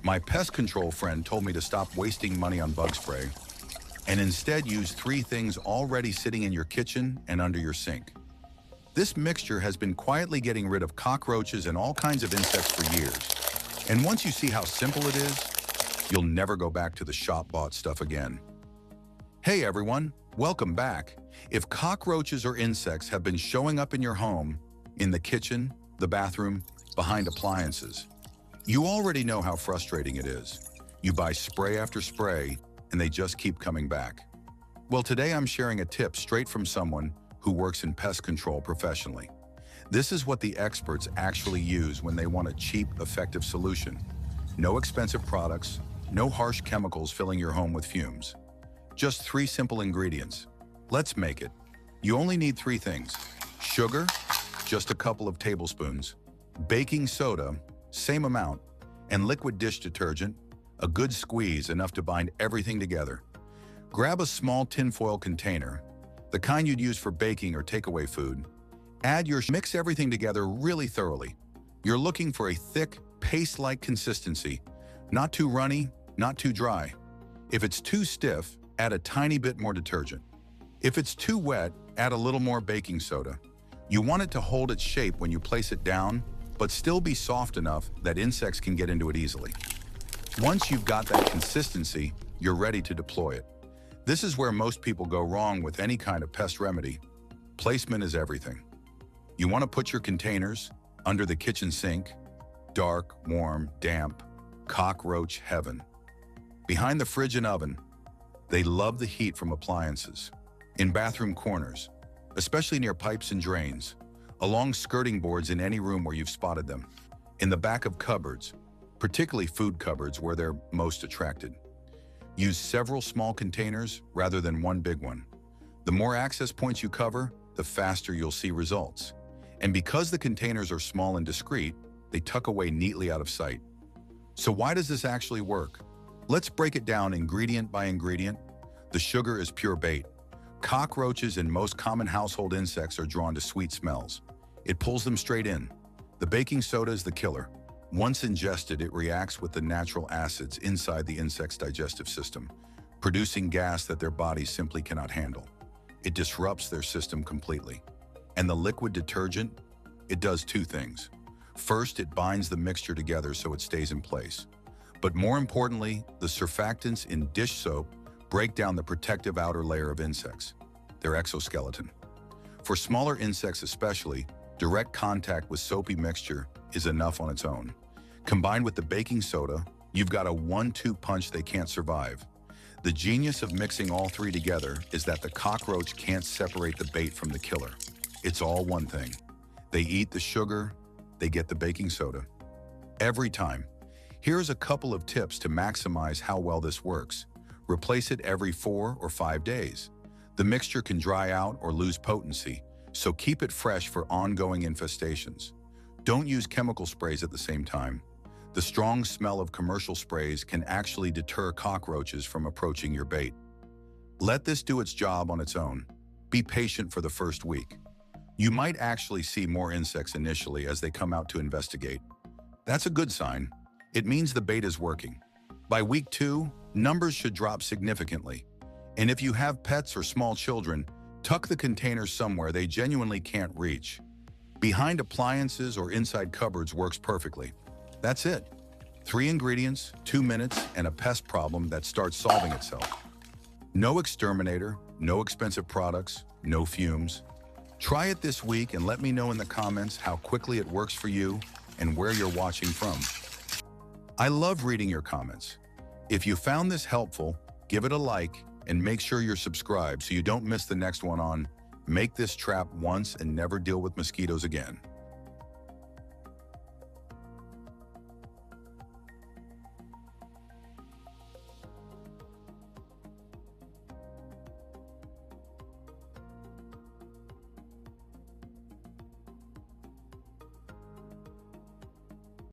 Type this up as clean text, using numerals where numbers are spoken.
My pest control friend told me to stop wasting money on bug spray and instead use three things already sitting in your kitchen and under your sink. This mixture has been quietly getting rid of cockroaches and all kinds of insects for years. And once you see how simple it is, you'll never go back to the shop-bought stuff again. Hey everyone, welcome back. If cockroaches or insects have been showing up in your home, in the kitchen, the bathroom, behind appliances, you already know how frustrating it is. You buy spray after spray, and they just keep coming back. Well, today I'm sharing a tip straight from someone who works in pest control professionally. This is what the experts actually use when they want a cheap, effective solution. No expensive products, no harsh chemicals filling your home with fumes. Just three simple ingredients. Let's make it. You only need three things. Sugar, just a couple of tablespoons. Baking soda, same amount. And liquid dish detergent, a good squeeze enough to bind everything together. Grab a small tinfoil container, the kind you'd use for baking or takeaway food. Mix everything together really thoroughly. You're looking for a thick, paste-like consistency, not too runny, not too dry. If it's too stiff, add a tiny bit more detergent. If it's too wet, add a little more baking soda. You want it to hold its shape when you place it down, but still be soft enough that insects can get into it easily. Once you've got that consistency, you're ready to deploy it. This is where most people go wrong with any kind of pest remedy. Placement is everything. You want to put your containers under the kitchen sink, dark, warm, damp, cockroach heaven. Behind the fridge and oven, they love the heat from appliances. In bathroom corners, especially near pipes and drains, along skirting boards in any room where you've spotted them, in the back of cupboards, particularly food cupboards where they're most attracted. Use several small containers rather than one big one. The more access points you cover, the faster you'll see results. And because the containers are small and discreet, they tuck away neatly out of sight. So why does this actually work? Let's break it down ingredient by ingredient. The sugar is pure bait. Cockroaches and most common household insects are drawn to sweet smells. It pulls them straight in. The baking soda is the killer. Once ingested, it reacts with the natural acids inside the insect's digestive system, producing gas that their bodies simply cannot handle. It disrupts their system completely. And the liquid detergent? It does two things. First, it binds the mixture together so it stays in place. But more importantly, the surfactants in dish soap break down the protective outer layer of insects, their exoskeleton. For smaller insects especially, direct contact with soapy mixture is enough on its own. Combined with the baking soda, you've got a 1-2 punch they can't survive. The genius of mixing all three together is that the cockroach can't separate the bait from the killer. It's all one thing. They eat the sugar, they get the baking soda. Every time. Here's a couple of tips to maximize how well this works. Replace it every 4 or 5 days. The mixture can dry out or lose potency, so keep it fresh for ongoing infestations. Don't use chemical sprays at the same time. The strong smell of commercial sprays can actually deter cockroaches from approaching your bait. Let this do its job on its own. Be patient for the first week. You might actually see more insects initially as they come out to investigate. That's a good sign. It means the bait is working. By week 2, numbers should drop significantly. And if you have pets or small children, tuck the containers somewhere they genuinely can't reach. Behind appliances or inside cupboards works perfectly. That's it. 3 ingredients, 2 minutes, and a pest problem that starts solving itself. No exterminator, no expensive products, no fumes. Try it this week and let me know in the comments how quickly it works for you and where you're watching from. I love reading your comments. If you found this helpful, give it a like and make sure you're subscribed so you don't miss the next one on Make This Trap Once and Never Deal with Mosquitoes Again.